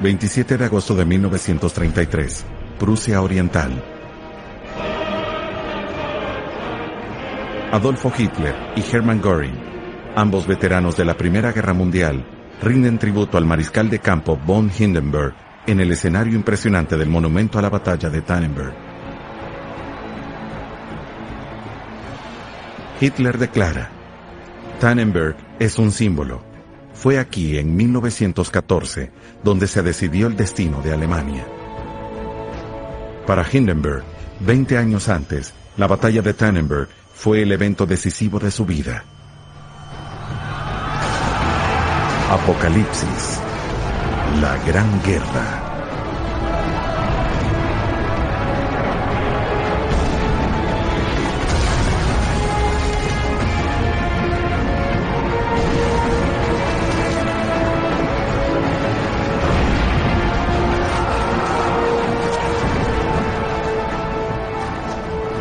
...27 de agosto de 1933... Prusia Oriental. Adolfo Hitler y Hermann Göring, ambos veteranos de la Primera Guerra Mundial, rinden tributo al mariscal de campo von Hindenburg en el escenario impresionante del monumento a la batalla de Tannenberg. Hitler declara: Tannenberg es un símbolo. Fue aquí, en 1914, donde se decidió el destino de Alemania. Para Hindenburg, 20 años antes, la batalla de Tannenberg fue el evento decisivo de su vida. Apocalipsis. La Gran Guerra.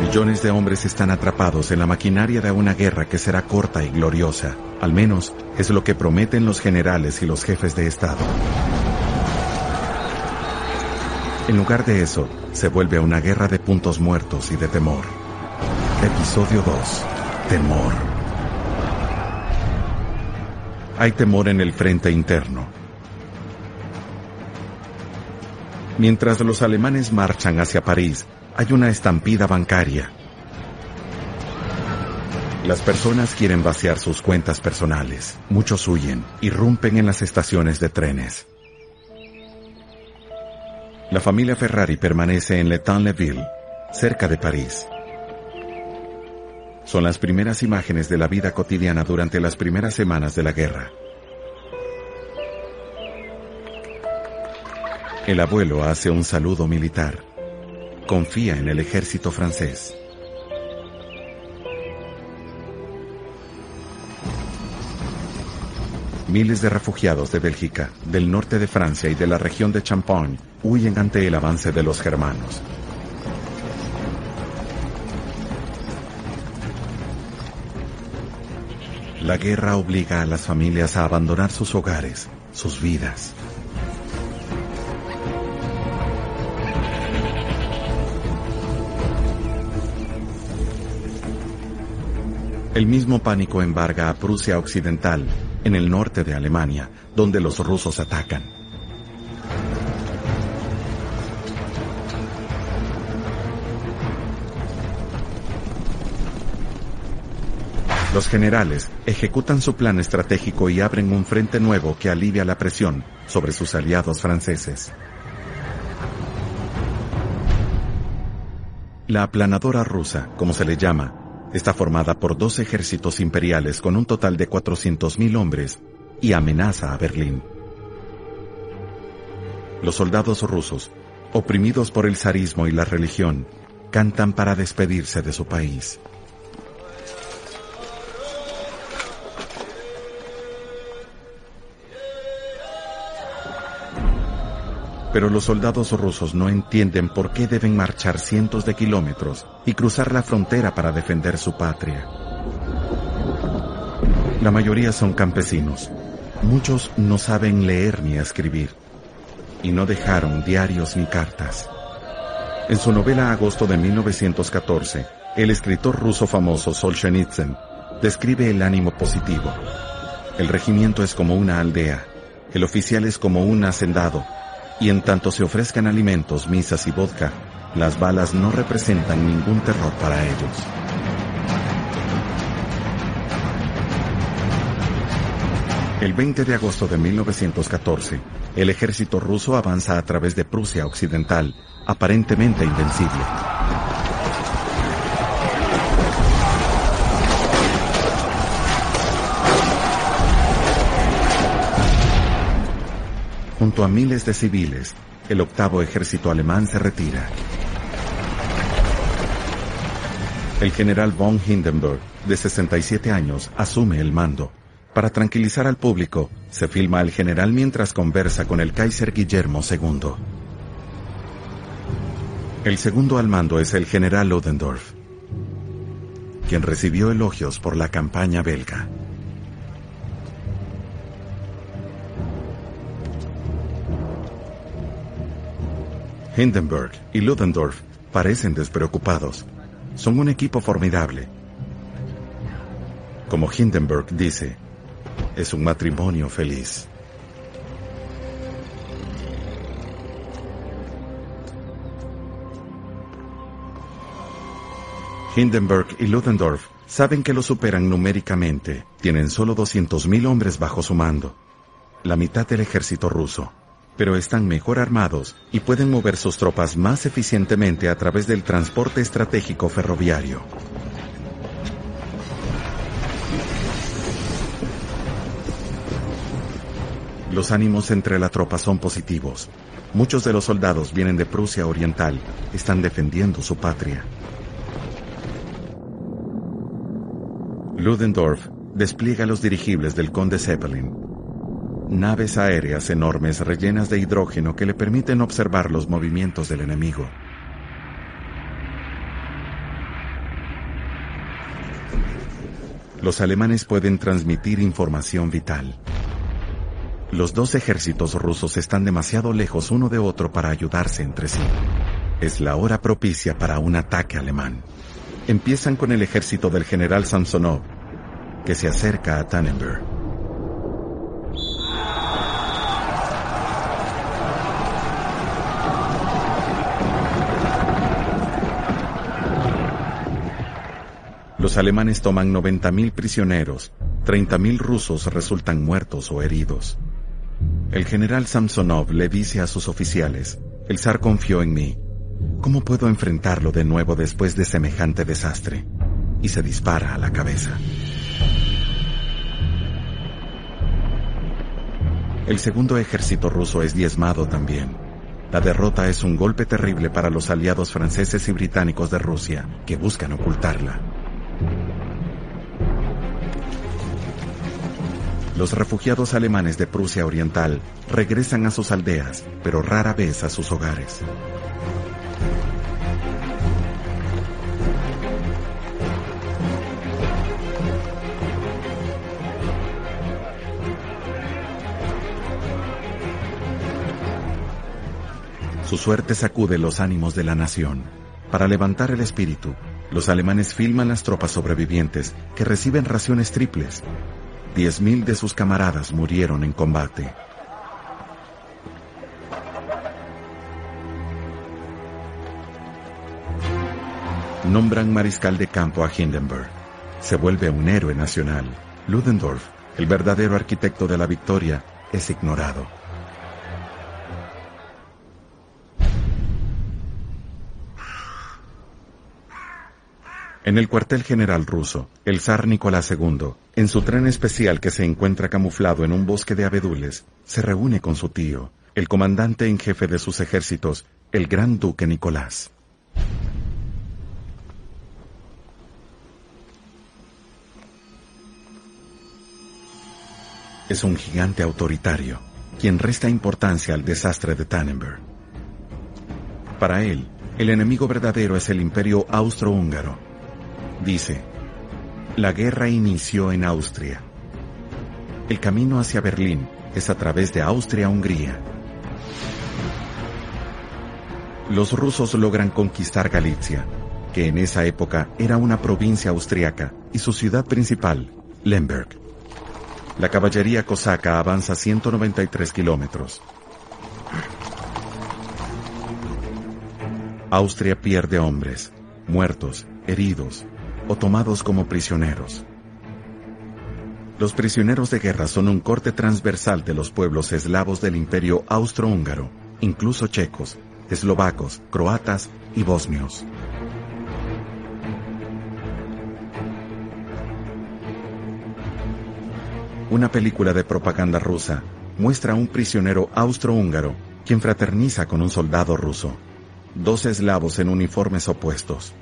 Millones de hombres están atrapados en la maquinaria de una guerra que será corta y gloriosa. Al menos es lo que prometen los generales y los jefes de Estado. En lugar de eso, se vuelve una guerra de puntos muertos y de temor. Episodio 2. Temor. Hay temor en el frente interno. Mientras los alemanes marchan hacia París, hay una estampida bancaria. Las personas quieren vaciar sus cuentas personales. Muchos huyen, irrumpen en las estaciones de trenes. La familia Ferrari permanece en l'Étang-le-Ville, cerca de París. Son las primeras imágenes de la vida cotidiana durante las primeras semanas de la guerra. El abuelo hace un saludo militar. Confía en el ejército francés. Miles de refugiados de Bélgica, del norte de Francia y de la región de Champagne huyen ante el avance de los germanos. La guerra obliga a las familias a abandonar sus hogares, sus vidas. El mismo pánico embarga a Prusia Occidental, en el norte de Alemania, donde los rusos atacan. Los generales ejecutan su plan estratégico y abren un frente nuevo que alivia la presión sobre sus aliados franceses. La aplanadora rusa, como se le llama, está formada por 2 ejércitos imperiales con un total de 400.000 hombres y amenaza a Berlín. Los soldados rusos, oprimidos por el zarismo y la religión, cantan para despedirse de su país. Pero los soldados rusos no entienden por qué deben marchar cientos de kilómetros y cruzar la frontera para defender su patria. La mayoría son campesinos. Muchos no saben leer ni escribir. Y no dejaron diarios ni cartas. En su novela Agosto de 1914, el escritor ruso famoso Solzhenitsyn describe el ánimo positivo. El regimiento es como una aldea. El oficial es como un hacendado. Y en tanto se ofrezcan alimentos, misas y vodka, las balas no representan ningún terror para ellos. El 20 de agosto de 1914, el ejército ruso avanza a través de Prusia Occidental, aparentemente invencible. Junto a miles de civiles, el 8º ejército alemán se retira. El general von Hindenburg, de 67 años, asume el mando. Para tranquilizar al público, se filma al general mientras conversa con el Kaiser Guillermo II. El segundo al mando es el general Ludendorff, quien recibió elogios por la campaña belga. Hindenburg y Ludendorff parecen despreocupados. Son un equipo formidable. Como Hindenburg dice, es un matrimonio feliz. Hindenburg y Ludendorff saben que lo superan numéricamente. Tienen solo 200.000 hombres bajo su mando, la mitad del ejército ruso, pero están mejor armados y pueden mover sus tropas más eficientemente a través del transporte estratégico ferroviario. Los ánimos entre la tropa son positivos. Muchos de los soldados vienen de Prusia Oriental, están defendiendo su patria. Ludendorff despliega los dirigibles del Conde Zeppelin, naves aéreas enormes rellenas de hidrógeno que le permiten observar los movimientos del enemigo. Los alemanes pueden transmitir información vital. Los dos ejércitos rusos están demasiado lejos uno de otro para ayudarse entre sí. Es la hora propicia para un ataque alemán. Empiezan con el ejército del general Samsonov, que se acerca a Tannenberg. Los alemanes toman 90.000 prisioneros, 30.000 rusos resultan muertos o heridos. El general Samsonov le dice a sus oficiales, el zar confió en mí. ¿Cómo puedo enfrentarlo de nuevo después de semejante desastre? Y se dispara a la cabeza. El segundo ejército ruso es diezmado también. La derrota es un golpe terrible para los aliados franceses y británicos de Rusia, que buscan ocultarla. Los refugiados alemanes de Prusia Oriental regresan a sus aldeas, pero rara vez a sus hogares. Su suerte sacude los ánimos de la nación. Para levantar el espíritu, los alemanes filman las tropas sobrevivientes que reciben raciones triples. 10.000 de sus camaradas murieron en combate. Nombran mariscal de campo a Hindenburg. Se vuelve un héroe nacional. Ludendorff, el verdadero arquitecto de la victoria, es ignorado. En el cuartel general ruso, el zar Nicolás II, en su tren especial que se encuentra camuflado en un bosque de abedules, se reúne con su tío, el comandante en jefe de sus ejércitos, el gran duque Nicolás. Es un gigante autoritario, quien resta importancia al desastre de Tannenberg. Para él, el enemigo verdadero es el Imperio Austrohúngaro. Dice, la guerra inició en Austria. El camino hacia Berlín es a través de Austria-Hungría. Los rusos logran conquistar Galicia, que en esa época era una provincia austriaca, y su ciudad principal, Lemberg. La caballería cosaca avanza 193 kilómetros. Austria pierde hombres, muertos, heridos o tomados como prisioneros. Los prisioneros de guerra son un corte transversal de los pueblos eslavos del Imperio Austrohúngaro, incluso checos, eslovacos, croatas y bosnios. Una película de propaganda rusa muestra a un prisionero austrohúngaro quien fraterniza con un soldado ruso. Dos eslavos en uniformes opuestos.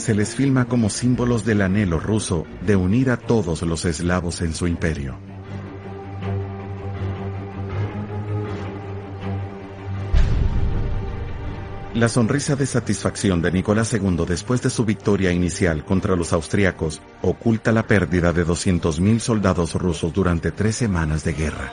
se les filma como símbolos del anhelo ruso de unir a todos los eslavos en su imperio. La sonrisa de satisfacción de Nicolás II después de su victoria inicial contra los austríacos oculta la pérdida de 200.000 soldados rusos durante 3 semanas de guerra.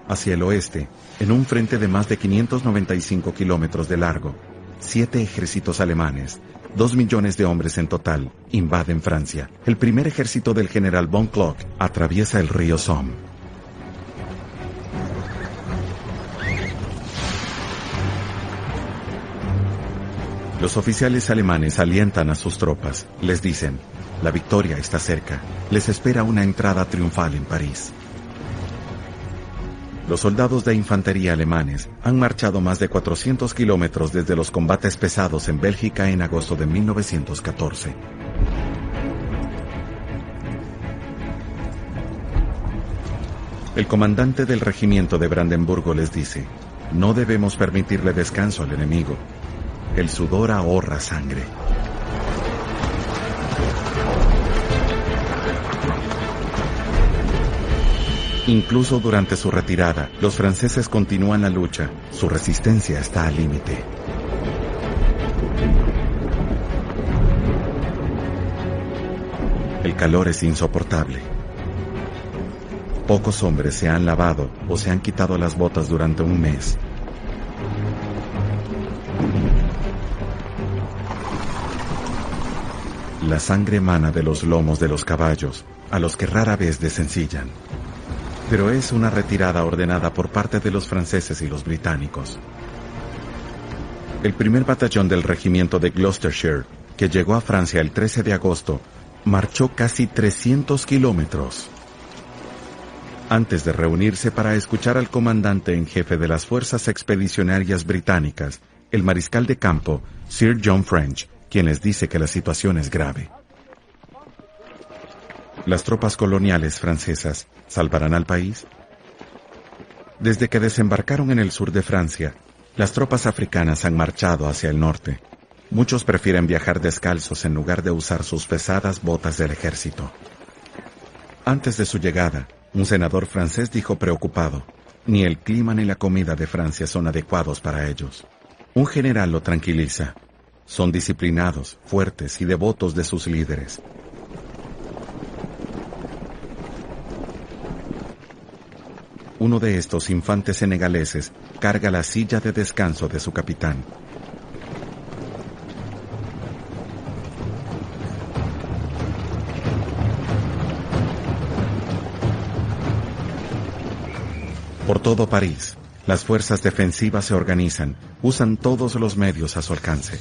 Hacia el oeste, en un frente de más de 595 kilómetros de largo, 7 ejércitos alemanes, 2 millones de hombres en total, invaden Francia. El primer ejército del general von Kluck atraviesa el río Somme. Los oficiales alemanes alientan a sus tropas. Les dicen, la victoria está cerca. Les espera una entrada triunfal en París. Los soldados de infantería alemanes han marchado más de 400 kilómetros desde los combates pesados en Bélgica en agosto de 1914. El comandante del regimiento de Brandenburgo les dice, no debemos permitirle descanso al enemigo. El sudor ahorra sangre. Incluso durante su retirada, los franceses continúan la lucha. Su resistencia está al límite. El calor es insoportable. Pocos hombres se han lavado o se han quitado las botas durante un mes. La sangre emana de los lomos de los caballos, a los que rara vez desencillan. Pero es una retirada ordenada por parte de los franceses y los británicos. El primer batallón del regimiento de Gloucestershire, que llegó a Francia el 13 de agosto, marchó casi 300 kilómetros. Antes de reunirse para escuchar al comandante en jefe de las fuerzas expedicionarias británicas, el mariscal de campo, Sir John French, quien les dice que la situación es grave. ¿Las tropas coloniales francesas salvarán al país? Desde que desembarcaron en el sur de Francia, las tropas africanas han marchado hacia el norte. Muchos prefieren viajar descalzos en lugar de usar sus pesadas botas del ejército. Antes de su llegada, un senador francés dijo preocupado, ni el clima ni la comida de Francia son adecuados para ellos. Un general lo tranquiliza. Son disciplinados, fuertes y devotos de sus líderes. Uno de estos infantes senegaleses carga la silla de descanso de su capitán. Por todo París, las fuerzas defensivas se organizan, usan todos los medios a su alcance.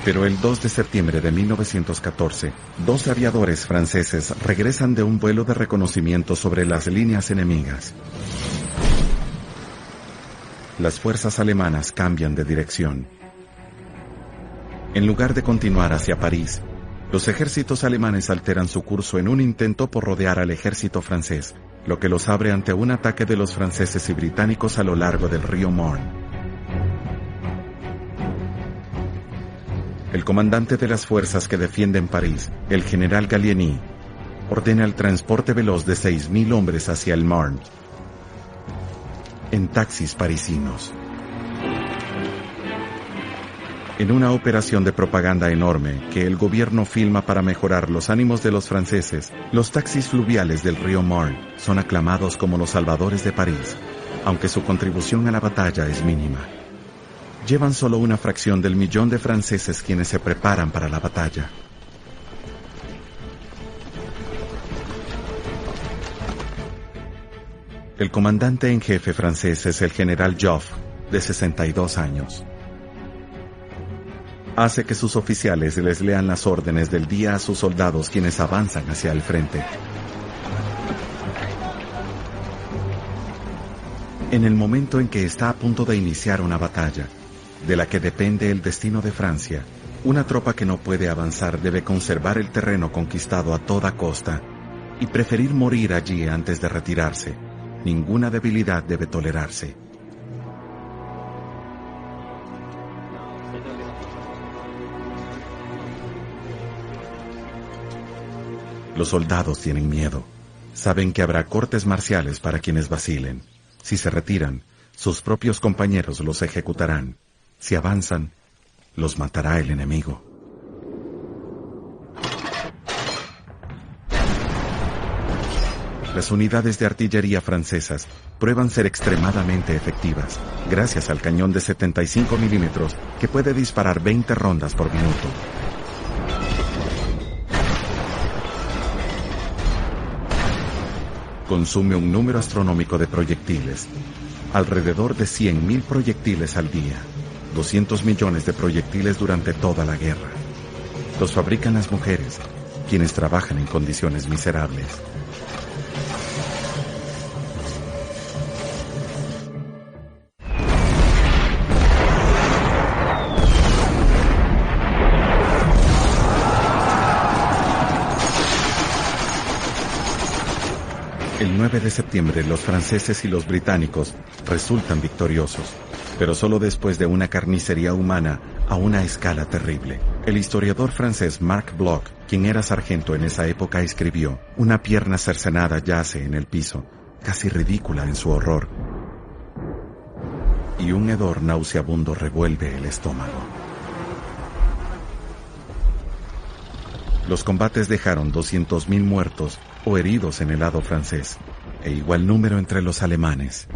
Pero el 2 de septiembre de 1914, 2 aviadores franceses regresan de un vuelo de reconocimiento sobre las líneas enemigas. Las fuerzas alemanas cambian de dirección. En lugar de continuar hacia París, los ejércitos alemanes alteran su curso en un intento por rodear al ejército francés, lo que los abre ante un ataque de los franceses y británicos a lo largo del río Marne. El comandante de las fuerzas que defienden París, el general Gallieni, ordena el transporte veloz de 6.000 hombres hacia el Marne, en taxis parisinos. En una operación de propaganda enorme que el gobierno filma para mejorar los ánimos de los franceses, los taxis fluviales del río Marne son aclamados como los salvadores de París, aunque su contribución a la batalla es mínima. Llevan solo una fracción del millón de franceses quienes se preparan para la batalla. El comandante en jefe francés es el general Joffre, de 62 años. Hace que sus oficiales les lean las órdenes del día a sus soldados quienes avanzan hacia el frente. En el momento en que está a punto de iniciar una batalla, de la que depende el destino de Francia, una tropa que no puede avanzar debe conservar el terreno conquistado a toda costa y preferir morir allí antes de retirarse. Ninguna debilidad debe tolerarse. Los soldados tienen miedo. Saben que habrá cortes marciales para quienes vacilen. Si se retiran, sus propios compañeros los ejecutarán. Si avanzan, los matará el enemigo. Las unidades de artillería francesas prueban ser extremadamente efectivas, gracias al cañón de 75 milímetros que puede disparar 20 rondas por minuto. Consume un número astronómico de proyectiles, alrededor de 100.000 proyectiles al día, 200 millones de proyectiles durante toda la guerra. Los fabrican las mujeres, quienes trabajan en condiciones miserables. El 9 de septiembre los franceses y los británicos resultan victoriosos, pero solo después de una carnicería humana a una escala terrible. El historiador francés Marc Bloch, quien era sargento en esa época, escribió: una pierna cercenada yace en el piso, casi ridícula en su horror, y un hedor nauseabundo revuelve el estómago. Los combates dejaron 200.000 muertos o heridos en el lado francés, e igual número entre los alemanes.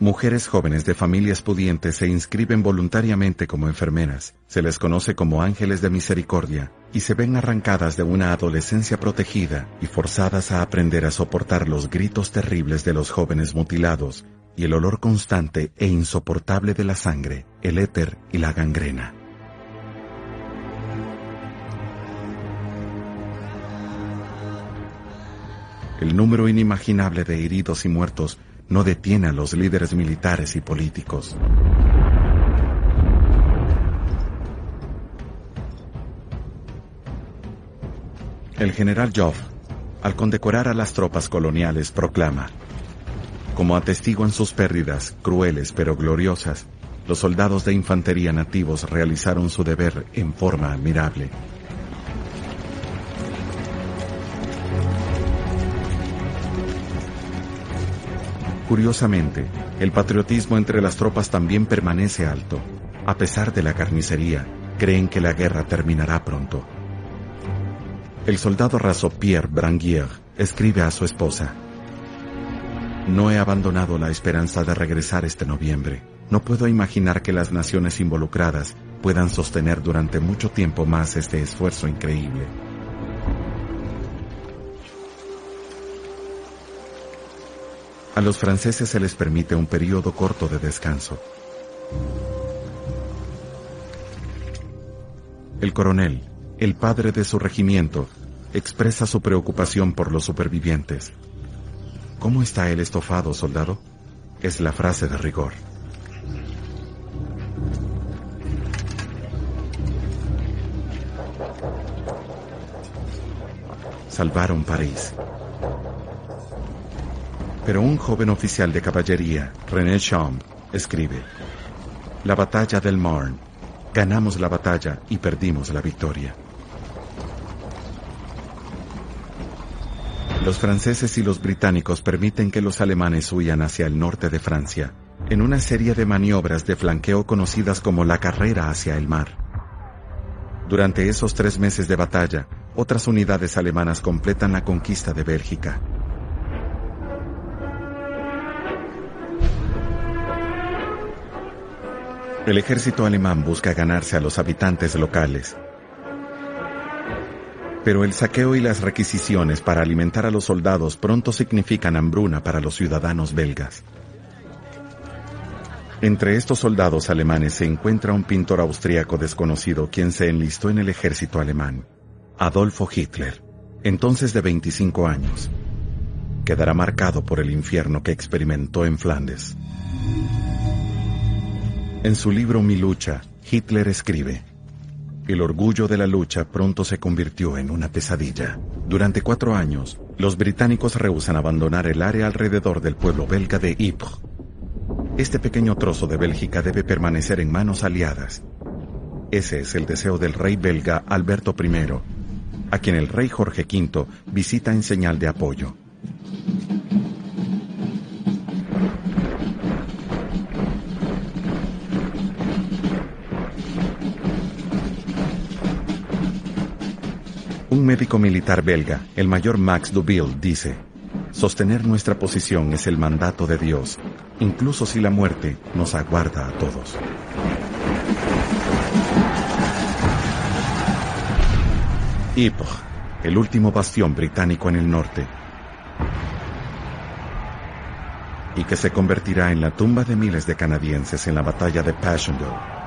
Mujeres jóvenes de familias pudientes se inscriben voluntariamente como enfermeras. Se les conoce como ángeles de misericordia y se ven arrancadas de una adolescencia protegida y forzadas a aprender a soportar los gritos terribles de los jóvenes mutilados y el olor constante e insoportable de la sangre, el éter y la gangrena. El número inimaginable de heridos y muertos no detiene a los líderes militares y políticos. El general Joffre, al condecorar a las tropas coloniales, proclama: como atestiguan sus pérdidas, crueles pero gloriosas, los soldados de infantería nativos realizaron su deber en forma admirable. Curiosamente, el patriotismo entre las tropas también permanece alto. A pesar de la carnicería, creen que la guerra terminará pronto. El soldado raso Pierre Branguier escribe a su esposa: no he abandonado la esperanza de regresar este noviembre. No puedo imaginar que las naciones involucradas puedan sostener durante mucho tiempo más este esfuerzo increíble. A los franceses se les permite un periodo corto de descanso. El coronel, el padre de su regimiento, expresa su preocupación por los supervivientes. ¿Cómo está el estofado, soldado?, es la frase de rigor. Salvaron París. Pero un joven oficial de caballería, René Champ, escribe: la batalla del Marne. Ganamos la batalla y perdimos la victoria. Los franceses y los británicos permiten que los alemanes huyan hacia el norte de Francia, en una serie de maniobras de flanqueo conocidas como la carrera hacia el mar. Durante esos 3 meses de batalla, otras unidades alemanas completan la conquista de Bélgica. El ejército alemán busca ganarse a los habitantes locales. Pero el saqueo y las requisiciones para alimentar a los soldados pronto significan hambruna para los ciudadanos belgas. Entre estos soldados alemanes se encuentra un pintor austríaco desconocido quien se enlistó en el ejército alemán, Adolfo Hitler, entonces de 25 años. quedará marcado por el infierno que experimentó en Flandes. En su libro Mi lucha, Hitler escribe: el orgullo de la lucha pronto se convirtió en una pesadilla. Durante 4 años, los británicos rehúsan abandonar el área alrededor del pueblo belga de Ypres. Este pequeño trozo de Bélgica debe permanecer en manos aliadas. Ese es el deseo del rey belga Alberto I, a quien el rey Jorge V visita en señal de apoyo. Un médico militar belga, el mayor Max Duville, dice: sostener nuestra posición es el mandato de Dios, incluso si la muerte nos aguarda a todos. Ypres, el último bastión británico en el norte, y que se convertirá en la tumba de miles de canadienses en la batalla de Passchendaele.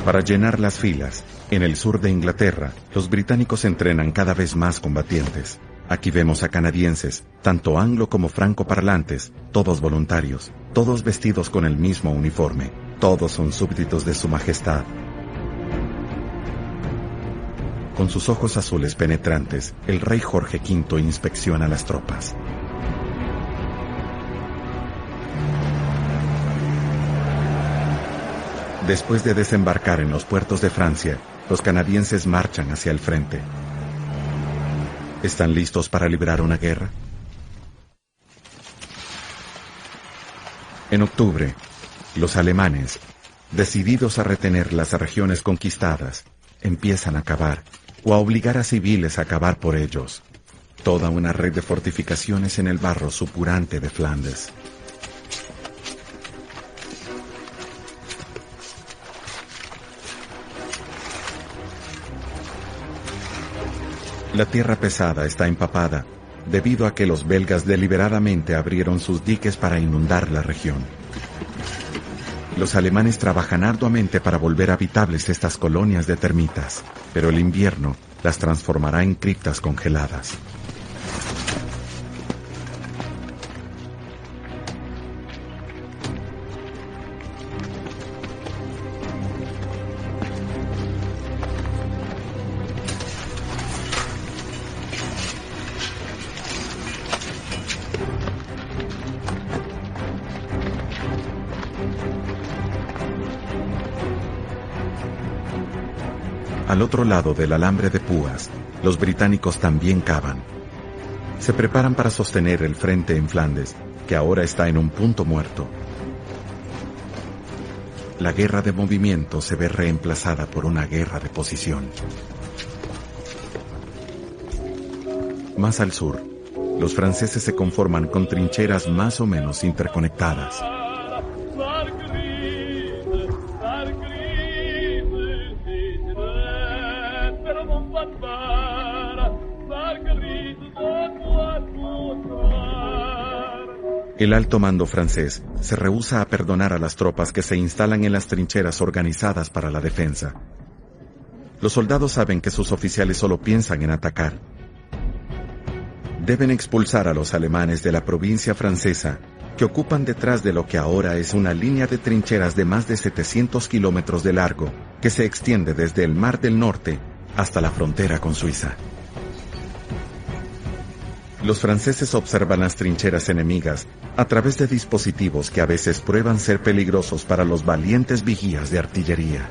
Para llenar las filas, en el sur de Inglaterra, los británicos entrenan cada vez más combatientes. Aquí vemos a canadienses, tanto anglo como francoparlantes, todos voluntarios, todos vestidos con el mismo uniforme. Todos son súbditos de su majestad. Con sus ojos azules penetrantes, el rey Jorge V inspecciona las tropas. Después de desembarcar en los puertos de Francia, los canadienses marchan hacia el frente. ¿Están listos para librar una guerra? En octubre, los alemanes, decididos a retener las regiones conquistadas, empiezan a cavar, o a obligar a civiles a cavar por ellos, toda una red de fortificaciones en el barro supurante de Flandes. La tierra pesada está empapada, debido a que los belgas deliberadamente abrieron sus diques para inundar la región. Los alemanes trabajan arduamente para volver habitables estas colonias de termitas, pero el invierno las transformará en criptas congeladas. Al otro lado del alambre de púas, los británicos también cavan. Se preparan para sostener el frente en Flandes, que ahora está en un punto muerto. La guerra de movimiento se ve reemplazada por una guerra de posición. Más al sur, los franceses se conforman con trincheras más o menos interconectadas. El alto mando francés se rehúsa a perdonar a las tropas que se instalan en las trincheras organizadas para la defensa. Los soldados saben que sus oficiales solo piensan en atacar. Deben expulsar a los alemanes de la provincia francesa, que ocupan detrás de lo que ahora es una línea de trincheras de más de 700 kilómetros de largo, que se extiende desde el Mar del Norte hasta la frontera con Suiza. Los franceses observan las trincheras enemigas a través de dispositivos que a veces prueban ser peligrosos para los valientes vigías de artillería.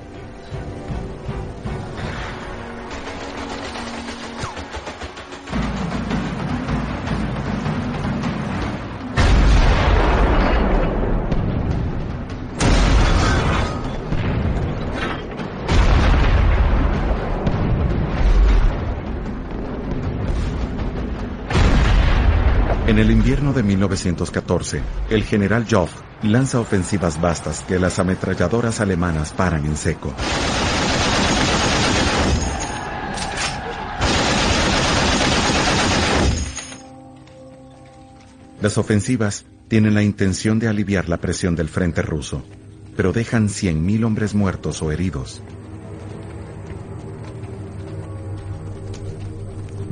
En el invierno de 1914, el general Joffre lanza ofensivas vastas que las ametralladoras alemanas paran en seco. Las ofensivas tienen la intención de aliviar la presión del frente ruso, pero dejan 100.000 hombres muertos o heridos.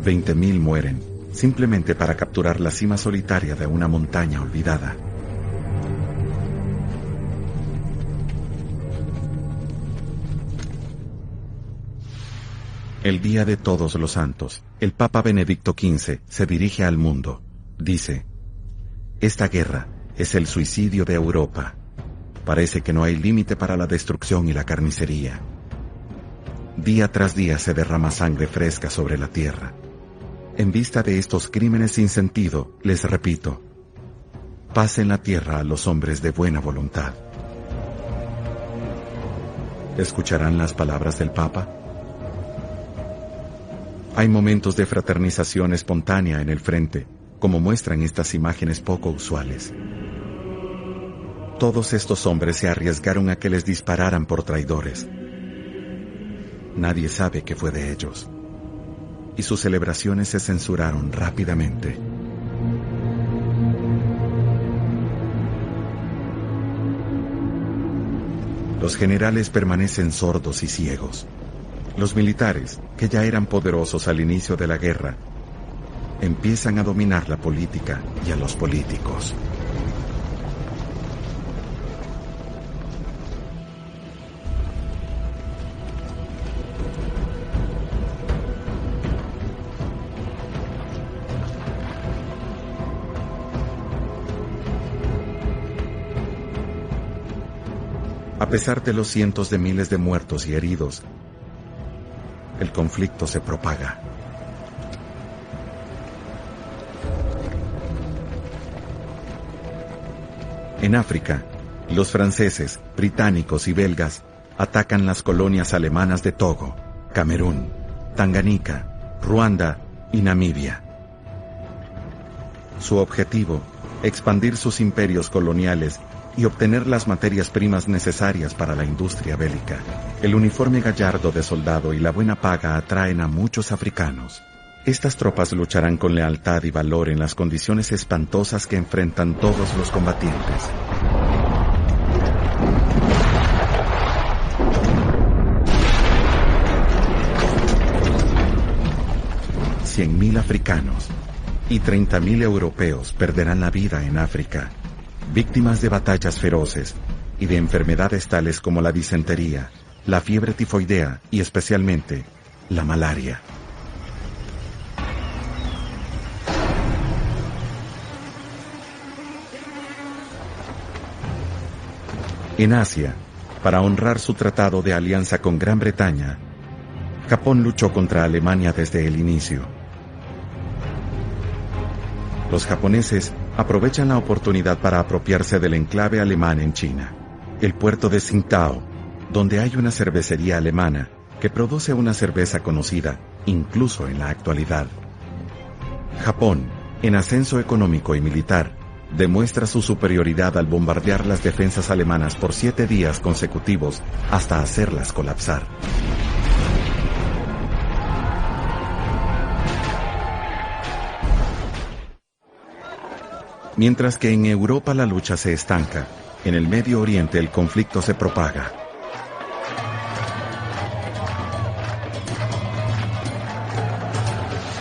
20.000 mueren, simplemente para capturar la cima solitaria de una montaña olvidada. El día de Todos los Santos, el Papa Benedicto XV se dirige al mundo. Dice: esta guerra es el suicidio de Europa. Parece que no hay límite para la destrucción y la carnicería. Día tras día se derrama sangre fresca sobre la tierra. En vista de estos crímenes sin sentido, les repito: paz en la tierra a los hombres de buena voluntad. ¿Escucharán las palabras del Papa? Hay momentos de fraternización espontánea en el frente, como muestran estas imágenes poco usuales. Todos estos hombres se arriesgaron a que les dispararan por traidores. Nadie sabe qué fue de ellos, y sus celebraciones se censuraron rápidamente. Los generales permanecen sordos y ciegos. Los militares, que ya eran poderosos al inicio de la guerra, empiezan a dominar la política y a los políticos. A pesar de los cientos de miles de muertos y heridos, el conflicto se propaga. En África, los franceses, británicos y belgas atacan las colonias alemanas de Togo, Camerún, Tanganica, Ruanda y Namibia. Su objetivo: expandir sus imperios coloniales y obtener las materias primas necesarias para la industria bélica. El uniforme gallardo de soldado y la buena paga atraen a muchos africanos. Estas tropas lucharán con lealtad y valor en las condiciones espantosas que enfrentan todos los combatientes. $100.000 africanos y 30.000 europeos perderán la vida en África, víctimas de batallas feroces y de enfermedades tales como la disentería, la fiebre tifoidea y especialmente la malaria. En Asia, para honrar su tratado de alianza con Gran Bretaña, Japón luchó contra Alemania desde el inicio. Los japoneses aprovechan la oportunidad para apropiarse del enclave alemán en China, el puerto de Tsingtao, donde hay una cervecería alemana que produce una cerveza conocida incluso en la actualidad. Japón, en ascenso económico y militar, demuestra su superioridad al bombardear las defensas alemanas por 7 días consecutivos hasta hacerlas colapsar. Mientras que en Europa la lucha se estanca, en el Medio Oriente el conflicto se propaga.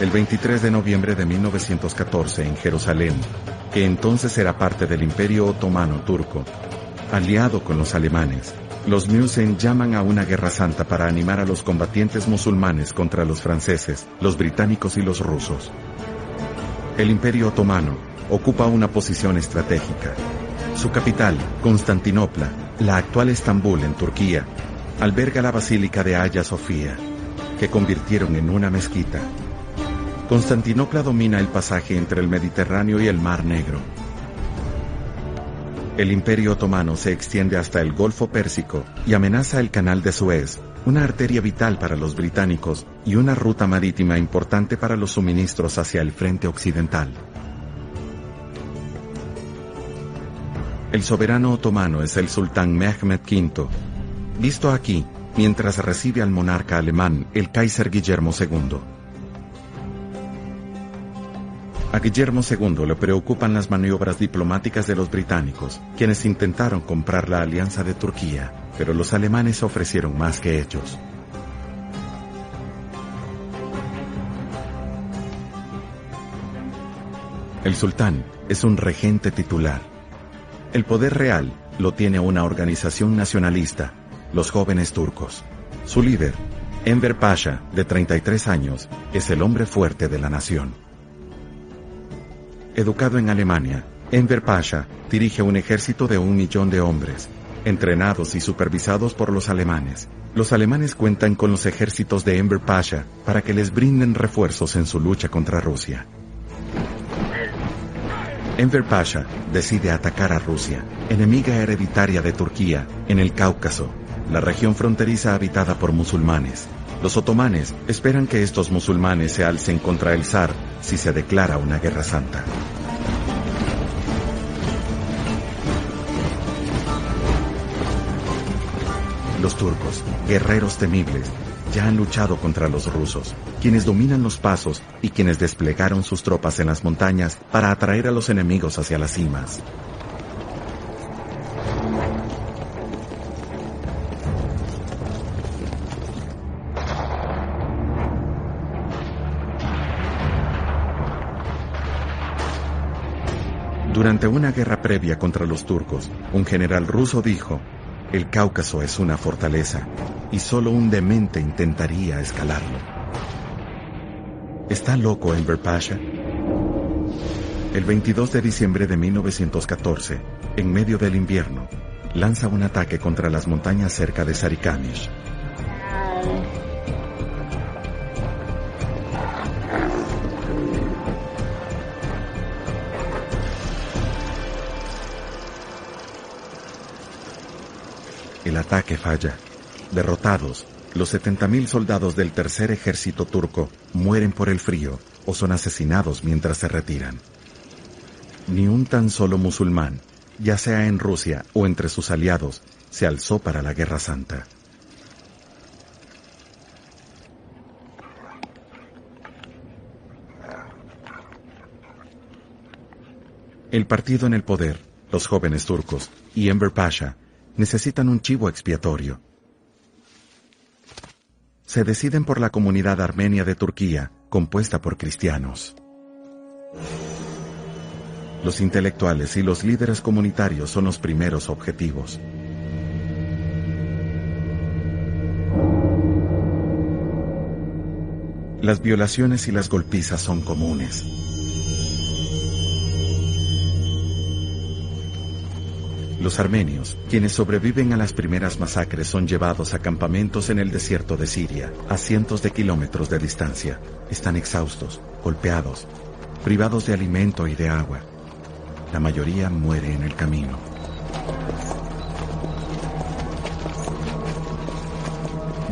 El 23 de noviembre de 1914 en Jerusalén, que entonces era parte del Imperio Otomano Turco, aliado con los alemanes, los Müsen llaman a una guerra santa para animar a los combatientes musulmanes contra los franceses, los británicos y los rusos. El Imperio Otomano ocupa una posición estratégica. Su capital, Constantinopla, la actual Estambul en Turquía, alberga la Basílica de Hagia Sofía, que convirtieron en una mezquita. Constantinopla domina el pasaje entre el Mediterráneo y el Mar Negro. El Imperio Otomano se extiende hasta el Golfo Pérsico y amenaza el Canal de Suez, una arteria vital para los británicos y una ruta marítima importante para los suministros hacia el frente occidental. El soberano otomano es el sultán Mehmed V, visto aquí mientras recibe al monarca alemán, el Kaiser Guillermo II. A Guillermo II le preocupan las maniobras diplomáticas de los británicos, quienes intentaron comprar la alianza de Turquía, pero los alemanes ofrecieron más que ellos. El sultán es un regente titular. El poder real lo tiene una organización nacionalista, los jóvenes turcos. Su líder, Enver Pasha, de 33 años, es el hombre fuerte de la nación. Educado en Alemania, Enver Pasha dirige un ejército de 1 millón de hombres, entrenados y supervisados por los alemanes. Los alemanes cuentan con los ejércitos de Enver Pasha para que les brinden refuerzos en su lucha contra Rusia. Enver Pasha decide atacar a Rusia, enemiga hereditaria de Turquía, en el Cáucaso, la región fronteriza habitada por musulmanes. Los otomanes esperan que estos musulmanes se alcen contra el zar si se declara una guerra santa. Los turcos, guerreros temibles, ya han luchado contra los rusos, quienes dominan los pasos y quienes desplegaron sus tropas en las montañas para atraer a los enemigos hacia las cimas. Durante una guerra previa contra los turcos, un general ruso dijo: "El Cáucaso es una fortaleza, y solo un demente intentaría escalarlo". ¿Está loco Enver Pasha? El 22 de diciembre de 1914, en medio del invierno, lanza un ataque contra las montañas cerca de Sarikamish. El ataque falla. Derrotados, los 70.000 soldados del tercer ejército turco mueren por el frío o son asesinados mientras se retiran. Ni un tan solo musulmán, ya sea en Rusia o entre sus aliados, se alzó para la Guerra Santa. El partido en el poder, los jóvenes turcos y Enver Pasha necesitan un chivo expiatorio. Se deciden por la comunidad armenia de Turquía, compuesta por cristianos. Los intelectuales y los líderes comunitarios son los primeros objetivos. Las violaciones y las golpizas son comunes. Los armenios, quienes sobreviven a las primeras masacres, son llevados a campamentos en el desierto de Siria, a cientos de kilómetros de distancia. Están exhaustos, golpeados, privados de alimento y de agua. La mayoría muere en el camino.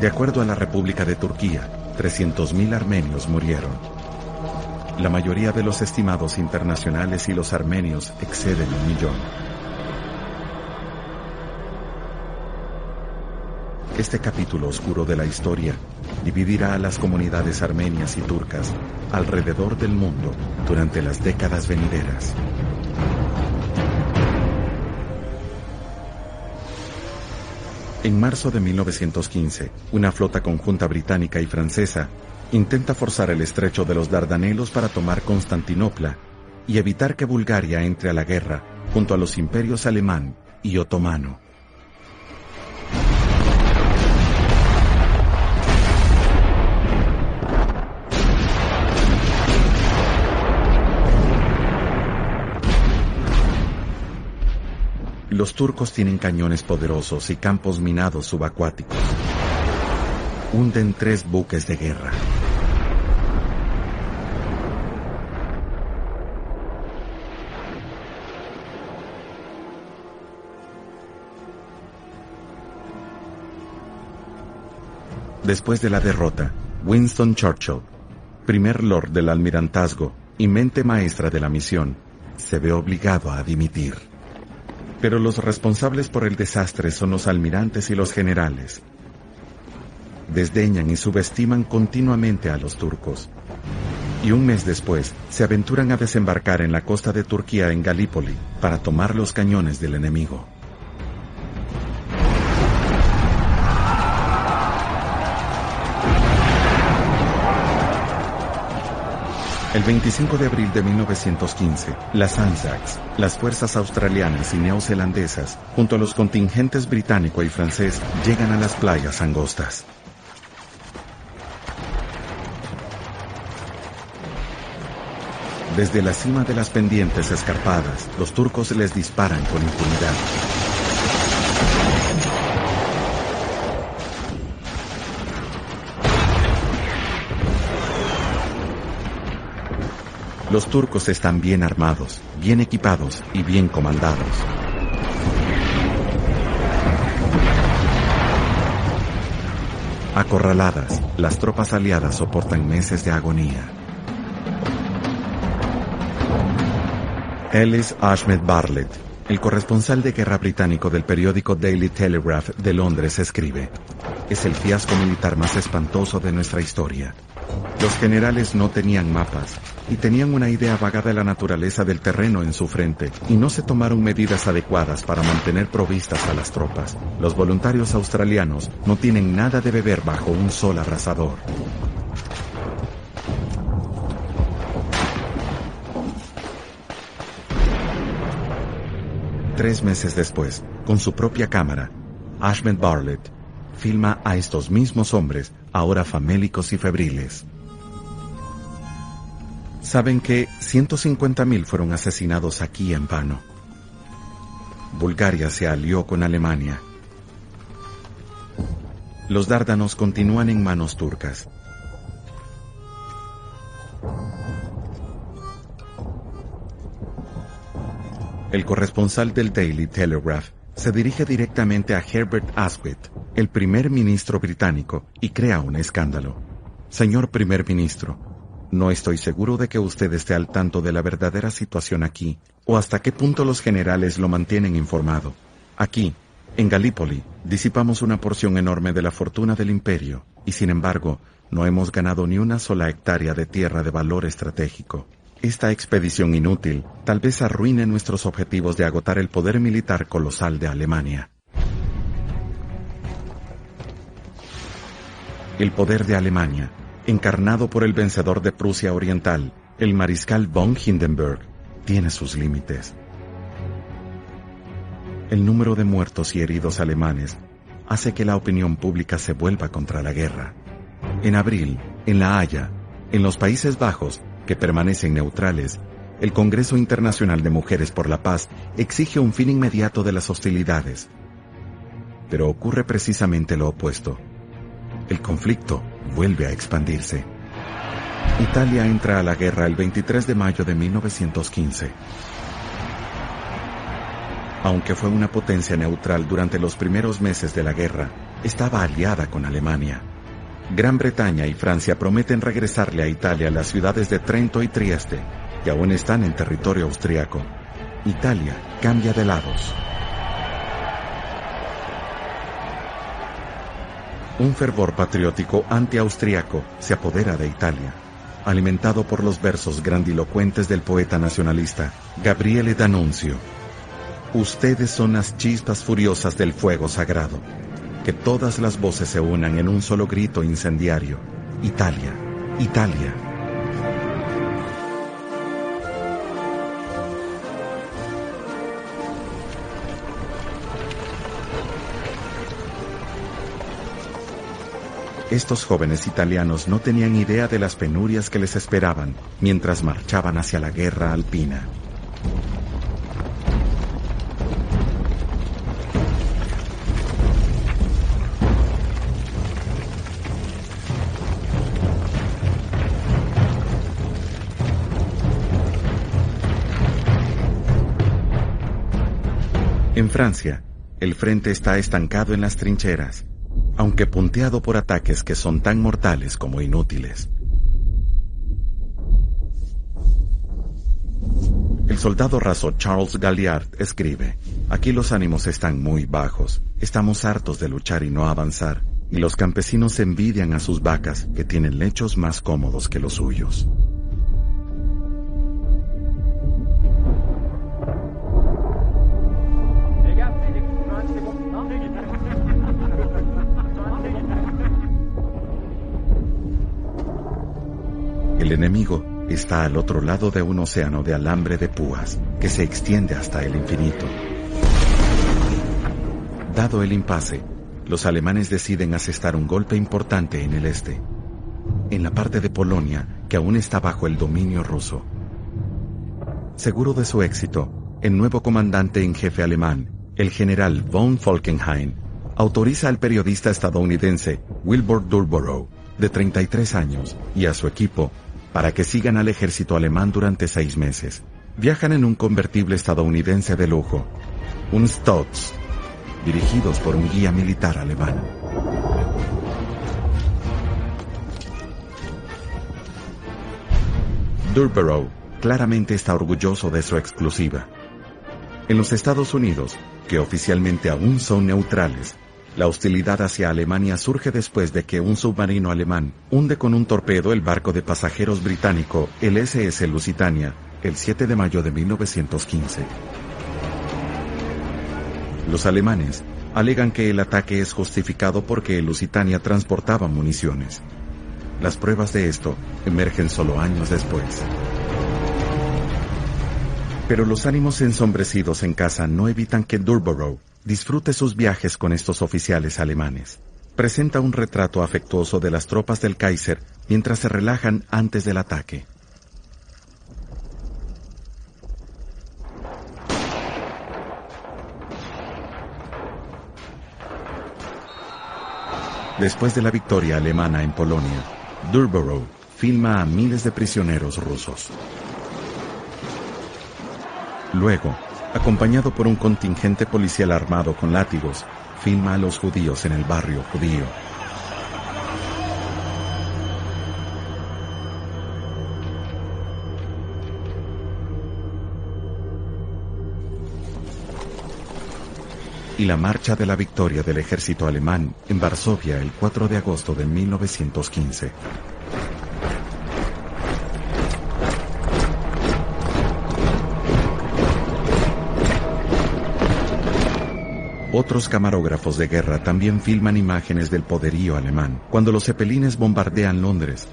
De acuerdo a la República de Turquía, 300.000 armenios murieron. La mayoría de los estimados internacionales y los armenios exceden 1 millón. Este capítulo oscuro de la historia dividirá a las comunidades armenias y turcas alrededor del mundo durante las décadas venideras. En marzo de 1915, una flota conjunta británica y francesa intenta forzar el estrecho de los Dardanelos para tomar Constantinopla y evitar que Bulgaria entre a la guerra junto a los imperios alemán y otomano. Los turcos tienen cañones poderosos y campos minados subacuáticos. Hunden 3 buques de guerra. Después de la derrota, Winston Churchill, primer lord del almirantazgo y mente maestra de la misión, se ve obligado a dimitir. Pero los responsables por el desastre son los almirantes y los generales. Desdeñan y subestiman continuamente a los turcos. y un mes después se aventuran a desembarcar en la costa de Turquía en Galípoli para tomar los cañones del enemigo. El 25 de abril de 1915, las Anzacs, las fuerzas australianas y neozelandesas, junto a los contingentes británico y francés, llegan a las playas angostas. Desde la cima de las pendientes escarpadas, los turcos les disparan con impunidad. Los turcos están bien armados, bien equipados y bien comandados. Acorraladas, las tropas aliadas soportan meses de agonía. Ellis Ahmed Bartlett, el corresponsal de guerra británico del periódico Daily Telegraph de Londres, escribe: es el fiasco militar más espantoso de nuestra historia. Los generales no tenían mapas y tenían una idea vaga de la naturaleza del terreno en su frente y no se tomaron medidas adecuadas para mantener provistas a las tropas. Los voluntarios australianos no tienen nada de beber bajo un sol abrasador. Tres meses después, con su propia cámara, Ahmed Bartlett filma a estos mismos hombres, ahora famélicos y febriles. Saben que 150.000 fueron asesinados aquí en vano. Bulgaria se alió con Alemania. Los dárdanos continúan en manos turcas. El corresponsal del Daily Telegraph se dirige directamente a Herbert Asquith, el primer ministro británico, y crea un escándalo. Señor primer ministro, no estoy seguro de que usted esté al tanto de la verdadera situación aquí, o hasta qué punto los generales lo mantienen informado. Aquí, en Galípoli, disipamos una porción enorme de la fortuna del imperio, y sin embargo, no hemos ganado ni una sola hectárea de tierra de valor estratégico. Esta expedición inútil tal vez arruine nuestros objetivos de agotar el poder militar colosal de Alemania. El poder de Alemania, encarnado por el vencedor de Prusia Oriental, el mariscal von Hindenburg, tiene sus límites. El número de muertos y heridos alemanes hace que la opinión pública se vuelva contra la guerra. En abril, en La Haya, en los Países Bajos, que permanecen neutrales, el Congreso Internacional de Mujeres por la Paz exige un fin inmediato de las hostilidades. Pero ocurre precisamente lo opuesto. El conflicto vuelve a expandirse. Italia entra a la guerra el 23 de mayo de 1915. Aunque fue una potencia neutral durante los primeros meses de la guerra, estaba aliada con Alemania. Gran Bretaña y Francia prometen regresarle a Italia las ciudades de Trento y Trieste, que aún están en territorio austriaco. Italia cambia de lados. Un fervor patriótico anti-austriaco se apodera de Italia, alimentado por los versos grandilocuentes del poeta nacionalista Gabriele D'Annunzio. Ustedes son las chispas furiosas del fuego sagrado. Que todas las voces se unan en un solo grito incendiario. Italia, Italia. Estos jóvenes italianos no tenían idea de las penurias que les esperaban mientras marchaban hacia la guerra alpina. En Francia, el frente está estancado en las trincheras, aunque punteado por ataques que son tan mortales como inútiles. El soldado raso Charles Galliard escribe: aquí los ánimos están muy bajos, estamos hartos de luchar y no avanzar, y los campesinos envidian a sus vacas que tienen lechos más cómodos que los suyos. enemigo está al otro lado de un océano de alambre de púas que se extiende hasta el infinito. Dado el impasse, los alemanes deciden asestar un golpe importante en el este, en la parte de Polonia que aún está bajo el dominio ruso. Seguro de su éxito, el nuevo comandante en jefe alemán, el general von Falkenhayn, autoriza al periodista estadounidense Wilbur Durborough, de 33 años, y a su equipo, para que sigan al ejército alemán durante 6 meses. Viajan en un convertible estadounidense de lujo, un Stutz, dirigidos por un guía militar alemán. Durborough claramente está orgulloso de su exclusiva. En los Estados Unidos, que oficialmente aún son neutrales, la hostilidad hacia Alemania surge después de que un submarino alemán hunde con un torpedo el barco de pasajeros británico, el SS Lusitania, el 7 de mayo de 1915. Los alemanes alegan que el ataque es justificado porque el Lusitania transportaba municiones. Las pruebas de esto emergen solo años después. Pero los ánimos ensombrecidos en casa no evitan que Durborough disfrute sus viajes con estos oficiales alemanes. Presenta un retrato afectuoso de las tropas del Kaiser mientras se relajan antes del ataque. Después de la victoria alemana en Polonia, Durborough filma a miles de prisioneros rusos. Luego, acompañado por un contingente policial armado con látigos, filma a los judíos en el barrio judío. Y la marcha de la victoria del ejército alemán en Varsovia el 4 de agosto de 1915. Otros camarógrafos de guerra también filman imágenes del poderío alemán cuando los zeppelines bombardean Londres.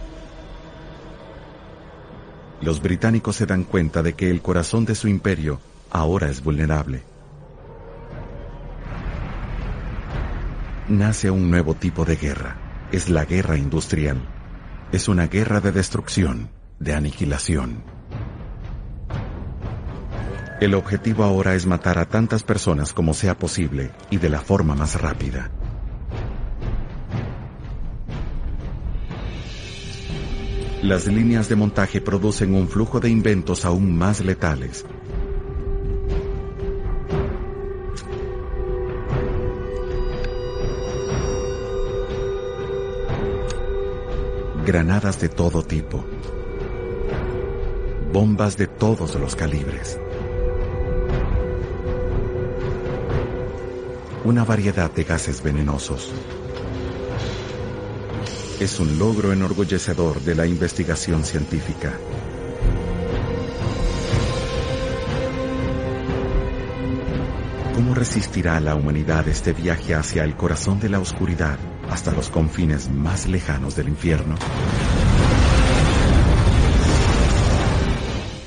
Los británicos se dan cuenta de que el corazón de su imperio ahora es vulnerable. Nace un nuevo tipo de guerra. Es la guerra industrial. Es una guerra de destrucción, de aniquilación. El objetivo ahora es matar a tantas personas como sea posible y de la forma más rápida. Las líneas de montaje producen un flujo de inventos aún más letales. Granadas de todo tipo. Bombas de todos los calibres. Una variedad de gases venenosos. Es un logro enorgullecedor de la investigación científica. ¿Cómo resistirá la humanidad este viaje hacia el corazón de la oscuridad, hasta los confines más lejanos del infierno?